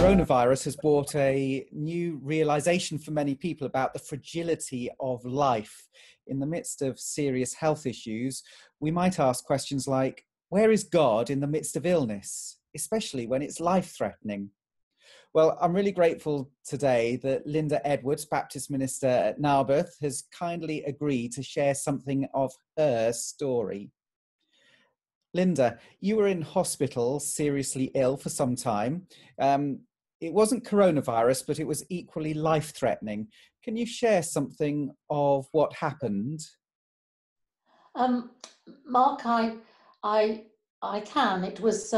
Coronavirus has brought a new realization for many people about the fragility of life. In the midst of serious health issues, we might ask questions like, where is God in the midst of illness, especially when it's life-threatening? Well, I'm really grateful today that Linda Edwards, Baptist minister at Narberth, has kindly agreed to share something of her story. Linda, you were in hospital, seriously ill for some time. It wasn't coronavirus, but it was equally life-threatening. Can you share something of what happened? Mark, I can. It was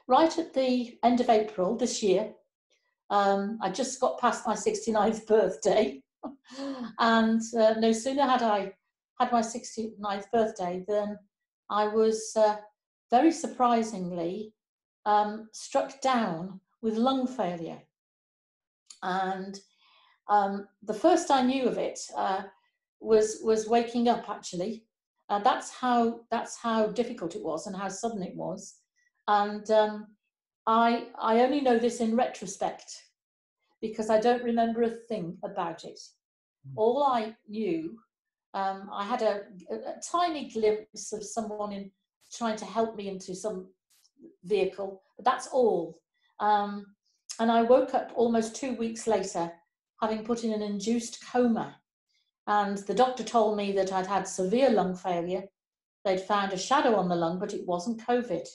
right at the end of April this year. I just got past my 69th birthday, and no sooner had I had my 69th birthday than I was very surprisingly struck down with lung failure. And the first I knew of it was waking up, actually. That's how difficult it was and how sudden it was. And I only know this in retrospect, because I don't remember a thing about it. All I knew, I had a tiny glimpse of someone trying to help me into some vehicle, but that's all. And I woke up almost 2 weeks later, having put in an induced coma. And the doctor told me that I'd had severe lung failure. They'd found a shadow on the lung, but it wasn't COVID.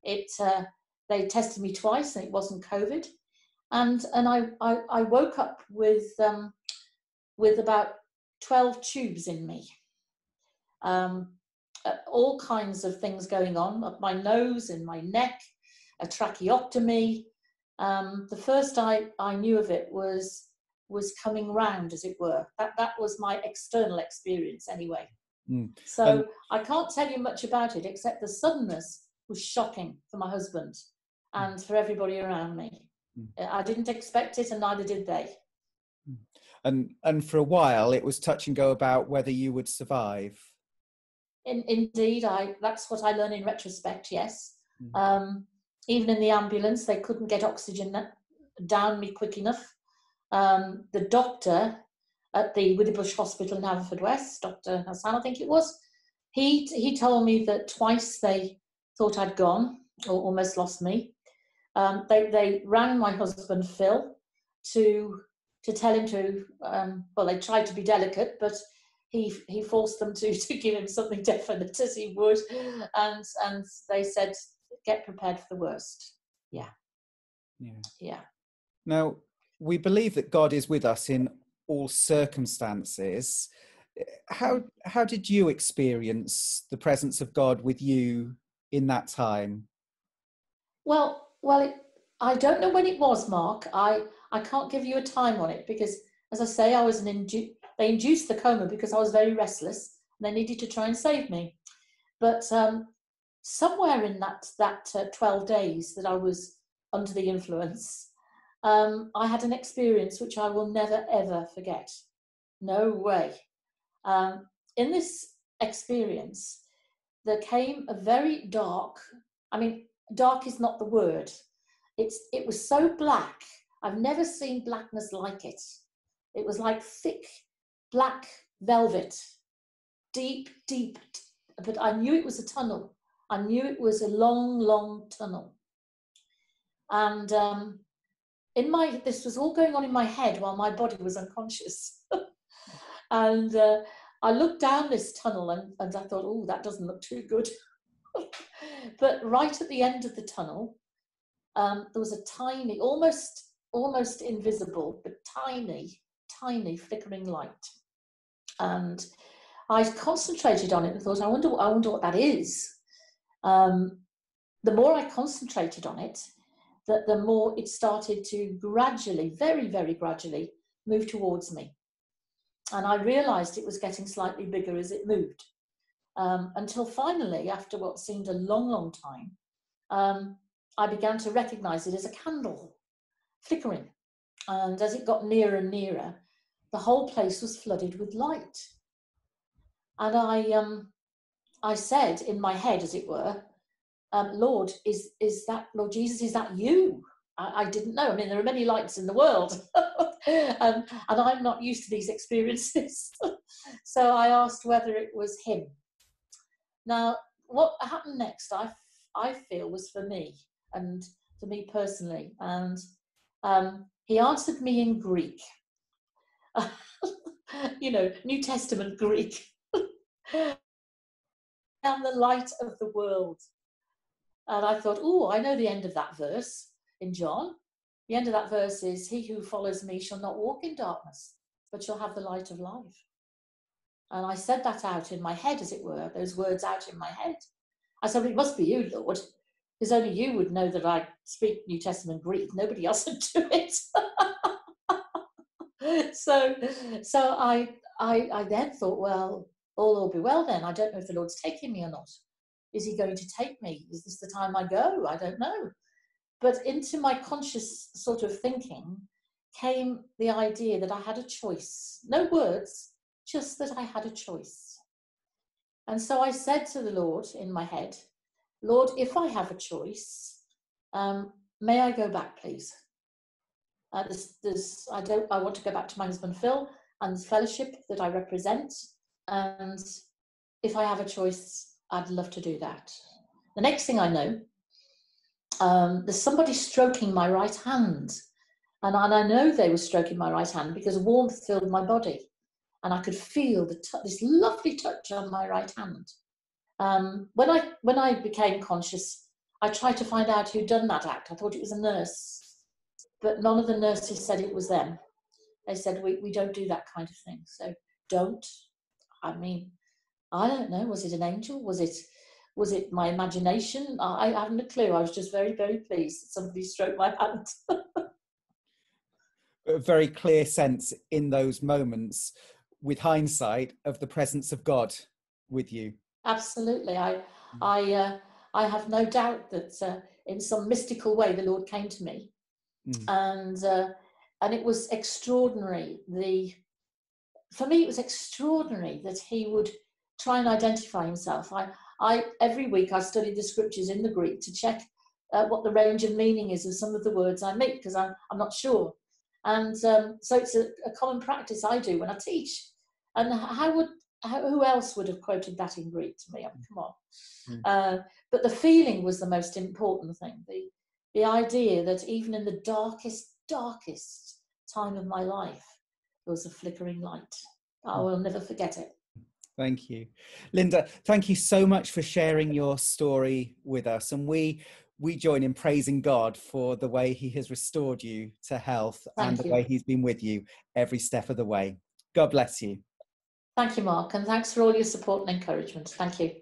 They tested me twice and it wasn't COVID. And I woke up with about 12 tubes in me. All kinds of things going on, up my nose, in my neck, a tracheotomy. The first I knew of it was coming round, as it were. That was my external experience anyway. So I can't tell you much about it, except the suddenness was shocking for my husband and for everybody around me. I didn't expect it, and neither did they. And for a while, it was touch and go about whether you would survive. Indeed, that's what I learned in retrospect, yes. Even in the ambulance, they couldn't get oxygen down me quick enough. The doctor at the Withybush Hospital in Haverfordwest, Dr. Hassan, I think it was, he told me that twice they thought I'd gone or almost lost me. They rang my husband, Phil, to tell him to, well, they tried to be delicate, but he forced them to give him something definite, as he would, and they said, get prepared for the worst. Yeah. Now, we believe that God is with us in all circumstances. How did you experience the presence of God with you in that time? Well, I don't know when it was, Mark. I can't give you a time on it, because, as I say, I was they induced the coma because I was very restless and they needed to try and save me. But somewhere in that 12 days that I was under the influence, I had an experience which I will never, ever forget. No way. In this experience, there came a very dark, dark is not the word. It was so black. I've never seen blackness like it. It was like thick black velvet, deep, but I knew it was a tunnel. I knew it was a long, long tunnel. And this was all going on in my head while my body was unconscious. And I looked down this tunnel and I thought, oh, that doesn't look too good. But right at the end of the tunnel, there was a tiny, almost invisible, but tiny flickering light. And I concentrated on it and thought, I wonder what that is. The more I concentrated on it, the more it started to gradually, very, very gradually, move towards me. And I realized it was getting slightly bigger as it moved. Until finally, after what seemed a long, long time, I began to recognize it as a candle flickering. And as it got nearer and nearer, the whole place was flooded with light. And I said in my head, as it were, Lord, Lord Jesus, is that you? I didn't know. I mean, there are many lights in the world, and I'm not used to these experiences. So I asked whether it was him. Now, what happened next, I feel, was for me, and for me personally. And he answered me in Greek, New Testament Greek. "I'm the light of the world." And I thought, oh, I know the end of that verse in John. The end of that verse is, "He who follows me shall not walk in darkness, but shall have the light of life." And I said that out in my head, as it were, those words out in my head. I said, "It must be you, Lord, because only you would know that I speak New Testament Greek. Nobody else would do it." So I then thought, well, all will be well then. I don't know if the Lord's taking me or not. Is he going to take me? Is this the time I go? I don't know. But into my conscious sort of thinking came the idea that I had a choice. No words, just that I had a choice. And so I said to the Lord in my head, "Lord, if I have a choice, may I go back, please? I want to go back to my husband Phil and the fellowship that I represent. And if I have a choice, I'd love to do that." The next thing I know, there's somebody stroking my right hand. And I know they were stroking my right hand because warmth filled my body. And I could feel this lovely touch on my right hand. When I became conscious, I tried to find out who'd done that act. I thought it was a nurse, but none of the nurses said it was them. They said, we don't do that kind of thing. So don't. I mean, I don't know. Was it an angel? Was it my imagination? I haven't a clue. I was just very, very pleased that somebody stroked my hand. A very clear sense in those moments, with hindsight, of the presence of God with you. Absolutely. I have no doubt that in some mystical way the Lord came to me, and it was extraordinary. For me, it was extraordinary that he would try and identify himself. I every week I studied the scriptures in the Greek to check what the range of meaning is of some of the words I meet, because I'm not sure. And so it's a common practice I do when I teach. And who else would have quoted that in Greek to me? I mean, come on. But the feeling was the most important thing. The idea that even in the darkest time of my life, there was a flickering light. I will never forget it. Thank you. Linda, thank you so much for sharing your story with us. And we join in praising God for the way he has restored you to health and the way he's been with you every step of the way. God bless you. Thank you, Mark, and thanks for all your support and encouragement. Thank you.